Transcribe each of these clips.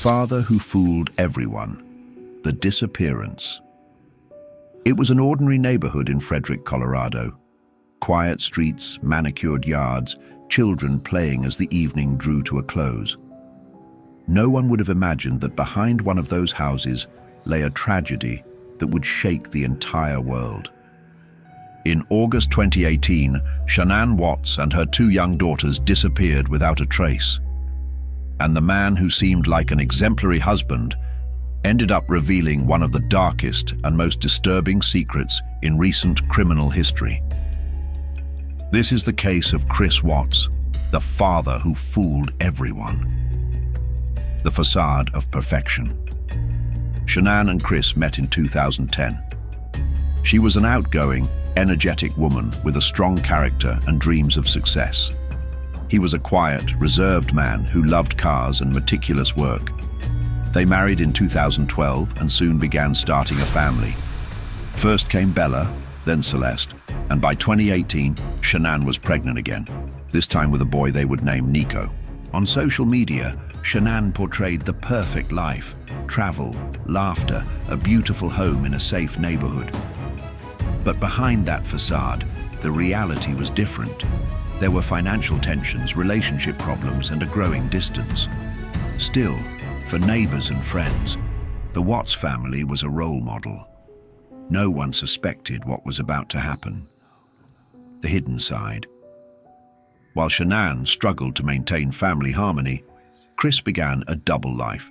father who fooled everyone. The disappearance. It was an ordinary neighborhood in Frederick, Colorado. Quiet streets, manicured yards, children playing as the evening drew to a close. No one would have imagined that behind one of those houses lay a tragedy that would shake the entire world. In August 2018, Shanann Watts and her two young daughters disappeared without a trace. And the man who seemed like an exemplary husband ended up revealing one of the darkest and most disturbing secrets in recent criminal history. This is the case of Chris Watts, the father who fooled everyone. The facade of perfection. Shanann and Chris met in 2010. She was an outgoing, energetic woman with a strong character and dreams of success. He was a quiet, reserved man who loved cars and meticulous work. They married in 2012 and soon began starting a family. First came Bella, then Celeste, and by 2018, Shanann was pregnant again, this time with a boy they would name Nico. On social media, Shanann portrayed the perfect life: travel, laughter, a beautiful home in a safe neighborhood. But behind that facade, the reality was different. There were financial tensions, relationship problems, and a growing distance. Still, for neighbors and friends, the Watts family was a role model. No one suspected what was about to happen. The hidden side. While Shanann struggled to maintain family harmony, Chris began a double life.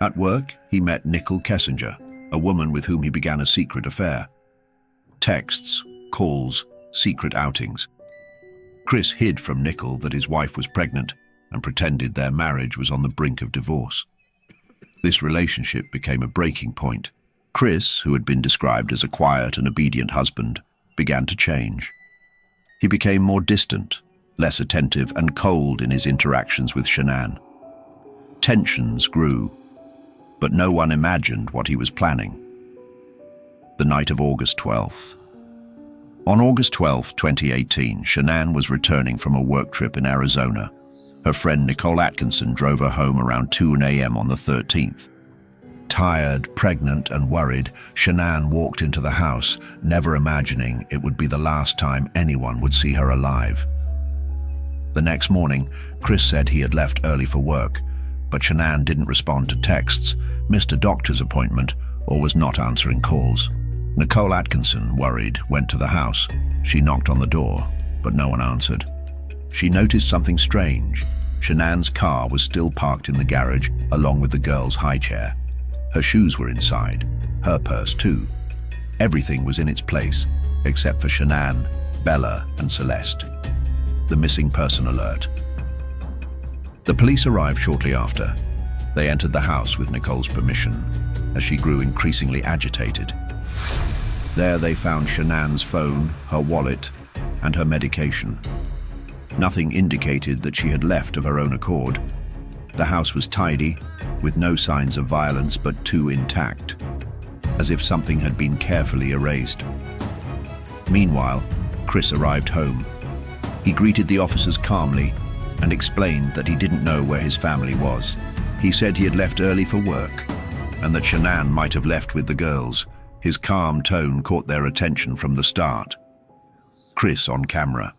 At work, he met Nicole Kessinger, a woman with whom he began a secret affair. Texts, calls, secret outings. Chris hid from Nicole that his wife was pregnant and pretended their marriage was on the brink of divorce. This relationship became a breaking point. Chris, who had been described as a quiet and obedient husband, began to change. He became more distant, less attentive and cold in his interactions with Shanann. Tensions grew, but no one imagined what he was planning. The night of August 12th. On August 12, 2018, Shanann was returning from a work trip in Arizona. Her friend Nicole Atkinson drove her home around 2 a.m. on the 13th. Tired, pregnant, and worried, Shanann walked into the house, never imagining it would be the last time anyone would see her alive. The next morning, Chris said he had left early for work, but Shanann didn't respond to texts, missed a doctor's appointment, or was not answering calls. Nicole Atkinson, worried, went to the house. She knocked on the door, but no one answered. She noticed something strange. Shanann's car was still parked in the garage, along with the girl's high chair. Her shoes were inside, her purse too. Everything was in its place, except for Shanann, Bella, and Celeste. The missing person alert. The police arrived shortly after. They entered the house with Nicole's permission, as she grew increasingly agitated. There they found Shanann's phone, her wallet, and her medication. Nothing indicated that she had left of her own accord. The house was tidy, with no signs of violence but two intact, as if something had been carefully erased. Meanwhile, Chris arrived home. He greeted the officers calmly and explained that he didn't know where his family was. He said he had left early for work and that Shanann might have left with the girls. His calm tone caught their attention from the start. Chris on camera.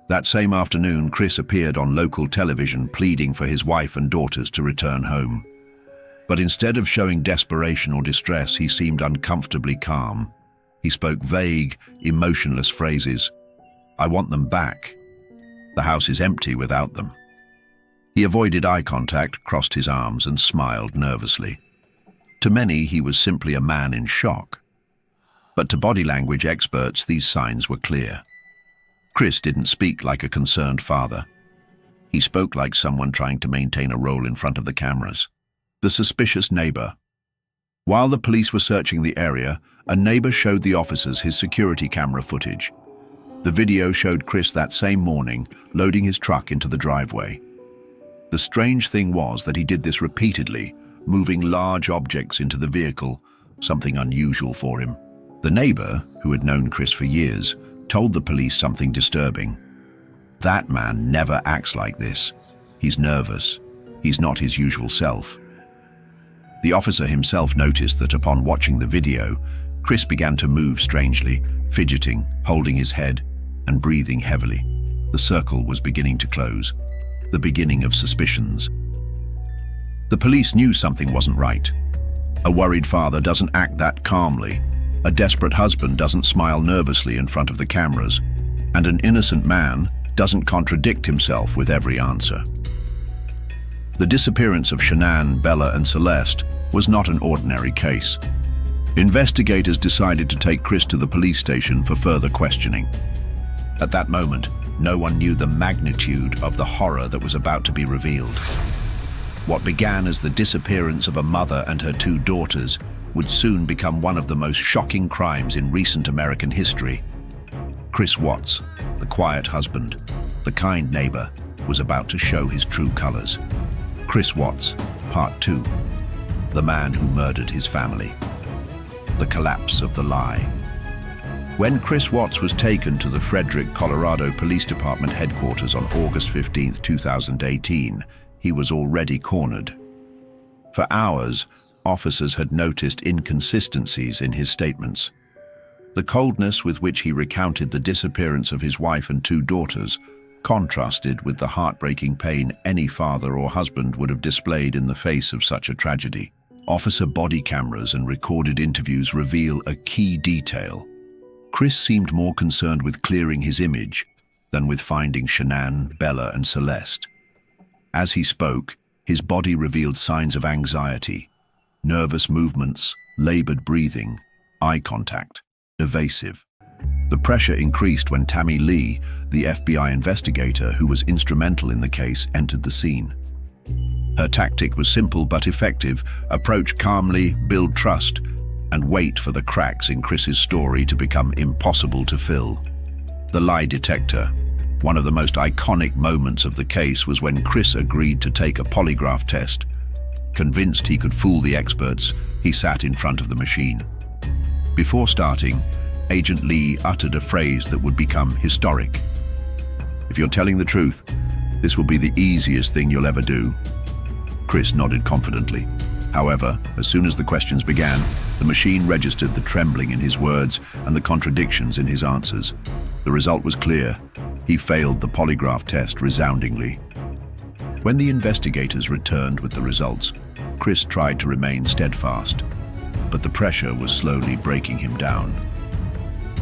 That same afternoon, Chris appeared on local television pleading for his wife and daughters to return home. But instead of showing desperation or distress, he seemed uncomfortably calm. He spoke vague, emotionless phrases. "I want them back. The house is empty without them." He avoided eye contact, crossed his arms, and smiled nervously. To many, he was simply a man in shock. But to body language experts, these signs were clear. Chris didn't speak like a concerned father. He spoke like someone trying to maintain a role in front of the cameras. The suspicious neighbor. While the police were searching the area, a neighbor showed the officers his security camera footage. The video showed Chris that same morning loading his truck into the driveway. The strange thing was that he did this repeatedly, moving large objects into the vehicle, something unusual for him. The neighbor, who had known Chris for years, told the police something disturbing. "That man never acts like this. He's nervous. He's not his usual self. The officer himself noticed that upon watching the video, Chris began to move strangely, fidgeting, holding his head, and breathing heavily. The circle was beginning to close, the beginning of suspicions. The police knew something wasn't right. A worried father doesn't act that calmly. A desperate husband doesn't smile nervously in front of the cameras. And an innocent man doesn't contradict himself with every answer. The disappearance of Shanann, Bella, and Celeste was not an ordinary case. Investigators decided to take Chris to the police station for further questioning. At that moment, no one knew the magnitude of the horror that was about to be revealed. What began as the disappearance of a mother and her two daughters would soon become one of the most shocking crimes in recent American history. Chris Watts, the quiet husband, the kind neighbor, was about to show his true colors. Chris Watts, Part 2. The man who murdered his family. The collapse of the lie. When Chris Watts was taken to the Frederick, Colorado Police Department headquarters on August 15, 2018, he was already cornered. For hours, officers had noticed inconsistencies in his statements. The coldness with which he recounted the disappearance of his wife and two daughters contrasted with the heartbreaking pain any father or husband would have displayed in the face of such a tragedy. Officer body cameras and recorded interviews reveal a key detail. Chris seemed more concerned with clearing his image than with finding Shanann, Bella, and Celeste. As he spoke, his body revealed signs of anxiety, nervous movements, labored breathing, eye contact. Evasive. The pressure increased when Tammy Lee, the FBI investigator who was instrumental in the case, entered the scene. Her tactic was simple but effective: approach calmly, build trust, and wait for the cracks in Chris's story to become impossible to fill. The lie detector. One of the most iconic moments of the case was when Chris agreed to take a polygraph test. Convinced he could fool the experts, he sat in front of the machine. Before starting, Agent Lee uttered a phrase that would become historic. "If you're telling the truth, this will be the easiest thing you'll ever do." Chris nodded confidently. However, as soon as the questions began, the machine registered the trembling in his words and the contradictions in his answers. The result was clear. He failed the polygraph test resoundingly. When the investigators returned with the results, Chris tried to remain steadfast. But the pressure was slowly breaking him down.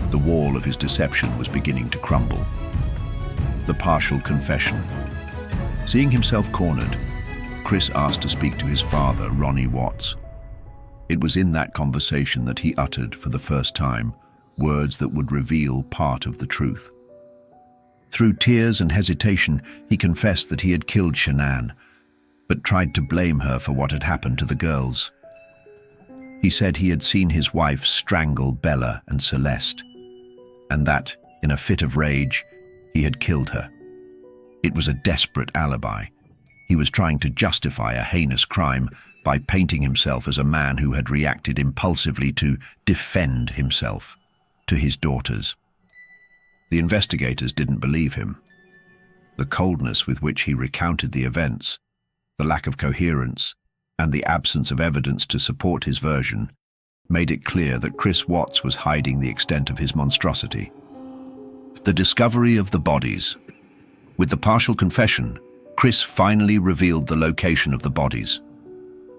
The wall of his deception was beginning to crumble. The partial confession. Seeing himself cornered, Chris asked to speak to his father, Ronnie Watts. It was in that conversation that he uttered, for the first time, words that would reveal part of the truth. Through tears and hesitation, he confessed that he had killed Shanann, but tried to blame her for what had happened to the girls. He said he had seen his wife strangle Bella and Celeste, and that, in a fit of rage, he had killed her. It was a desperate alibi. He was trying to justify a heinous crime by painting himself as a man who had reacted impulsively to defend himself, to his daughters. The investigators didn't believe him. The coldness with which he recounted the events, the lack of coherence, and the absence of evidence to support his version made it clear that Chris Watts was hiding the extent of his monstrosity. The discovery of the bodies. With the partial confession, Chris finally revealed the location of the bodies.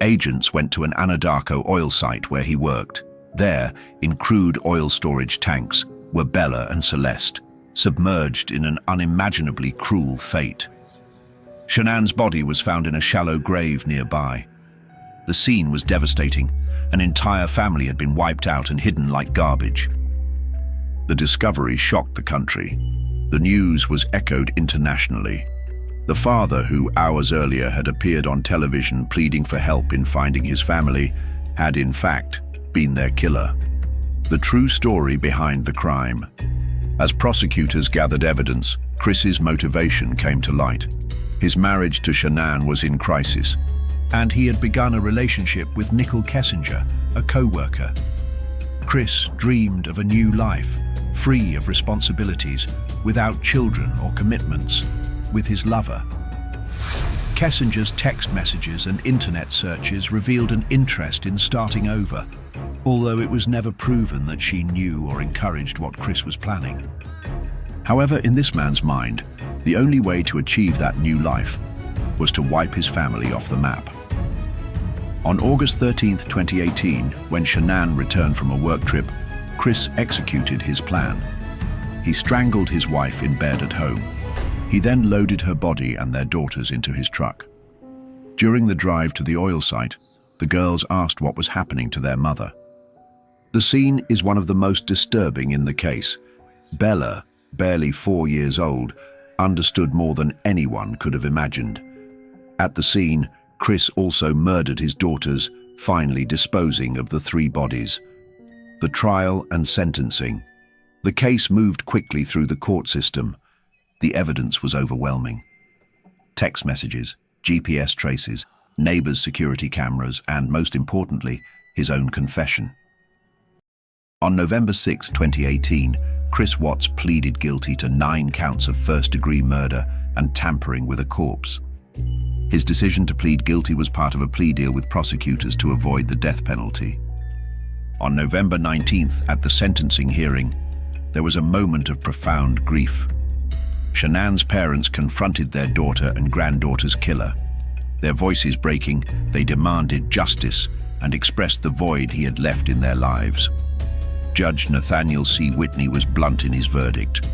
Agents went to an Anadarko oil site where he worked. There, in crude oil storage tanks, were Bella and Celeste, submerged in an unimaginably cruel fate. Shanann's body was found in a shallow grave nearby. The scene was devastating. An entire family had been wiped out and hidden like garbage. The discovery shocked the country. The news was echoed internationally. The father, who hours earlier had appeared on television pleading for help in finding his family, had in fact been their killer. The true story behind the crime. As prosecutors gathered evidence, Chris's motivation came to light. His marriage to Shanann was in crisis, and he had begun a relationship with Nicole Kessinger, a co-worker. Chris dreamed of a new life, free of responsibilities, without children or commitments, with his lover. Kessinger's text messages and internet searches revealed an interest in starting over, although it was never proven that she knew or encouraged what Chris was planning. However, in this man's mind, the only way to achieve that new life was to wipe his family off the map. On August 13, 2018, when Shanann returned from a work trip, Chris executed his plan. He strangled his wife in bed at home. He then loaded her body and their daughters into his truck. During the drive to the oil site, the girls asked what was happening to their mother. The scene is one of the most disturbing in the case. Bella, barely 4 years old, understood more than anyone could have imagined. At the scene, Chris also murdered his daughters, finally disposing of the 3 bodies. The trial and sentencing. The case moved quickly through the court system. The evidence was overwhelming. Text messages, GPS traces, neighbors' security cameras, and most importantly, his own confession. On November 6, 2018, Chris Watts pleaded guilty to 9 counts of first-degree murder and tampering with a corpse. His decision to plead guilty was part of a plea deal with prosecutors to avoid the death penalty. On November 19th, at the sentencing hearing, there was a moment of profound grief. Shanann's parents confronted their daughter and granddaughter's killer. Their voices breaking, they demanded justice and expressed the void he had left in their lives. Judge Nathaniel C. Whitney was blunt in his verdict.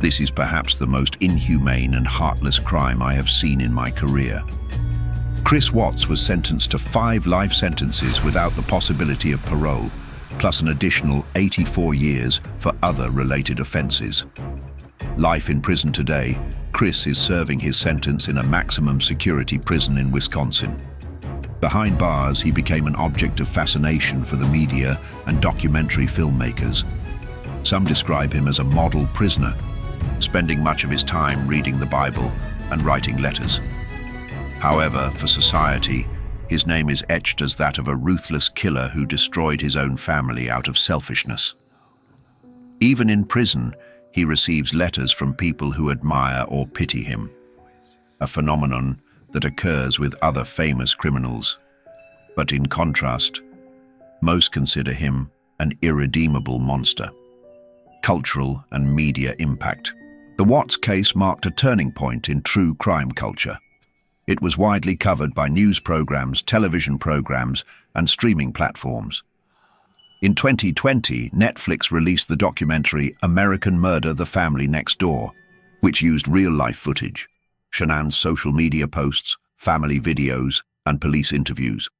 "This is perhaps the most inhumane and heartless crime I have seen in my career." Chris Watts was sentenced to 5 life sentences without the possibility of parole, plus an additional 84 years for other related offenses. Life in prison today, Chris is serving his sentence in a maximum security prison in Wisconsin. Behind bars, he became an object of fascination for the media and documentary filmmakers. Some describe him as a model prisoner, spending much of his time reading the Bible and writing letters. However, for society, his name is etched as that of a ruthless killer who destroyed his own family out of selfishness. Even in prison, he receives letters from people who admire or pity him, a phenomenon that occurs with other famous criminals. But in contrast, most consider him an irredeemable monster. Cultural and media impact. The Watts case marked a turning point in true crime culture. It was widely covered by news programs, television programs, and streaming platforms. In 2020, Netflix released the documentary American Murder: The Family Next Door, which used real-life footage, Shanann's social media posts, family videos, and police interviews.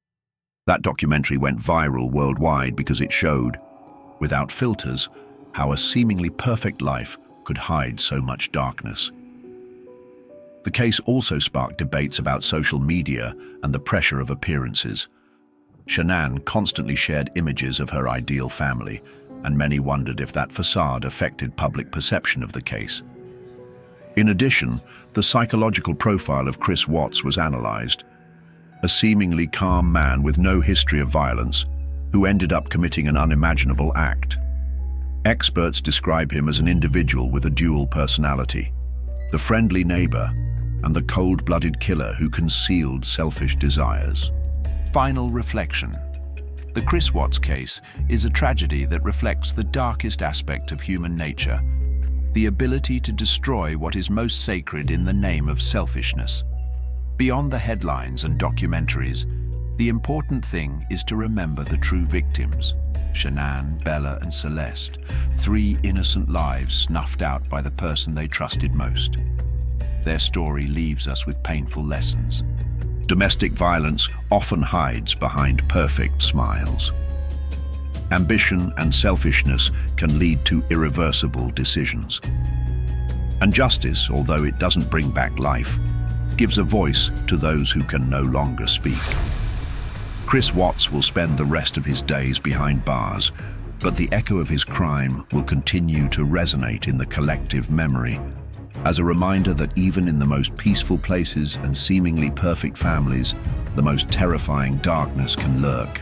That documentary went viral worldwide because it showed, without filters, how a seemingly perfect life could hide so much darkness. The case also sparked debates about social media and the pressure of appearances. Shanann constantly shared images of her ideal family, and many wondered if that facade affected public perception of the case. In addition, the psychological profile of Chris Watts was analyzed. A seemingly calm man with no history of violence, who ended up committing an unimaginable act. Experts describe him as an individual with a dual personality, the friendly neighbor and the cold-blooded killer who concealed selfish desires. Final reflection. The Chris Watts case is a tragedy that reflects the darkest aspect of human nature, the ability to destroy what is most sacred in the name of selfishness. Beyond the headlines and documentaries, the important thing is to remember the true victims. Shanann, Bella, and Celeste, 3 innocent lives snuffed out by the person they trusted most. Their story leaves us with painful lessons. Domestic violence often hides behind perfect smiles. Ambition and selfishness can lead to irreversible decisions. And justice, although it doesn't bring back life, gives a voice to those who can no longer speak. Chris Watts will spend the rest of his days behind bars, but the echo of his crime will continue to resonate in the collective memory, as a reminder that even in the most peaceful places and seemingly perfect families, the most terrifying darkness can lurk.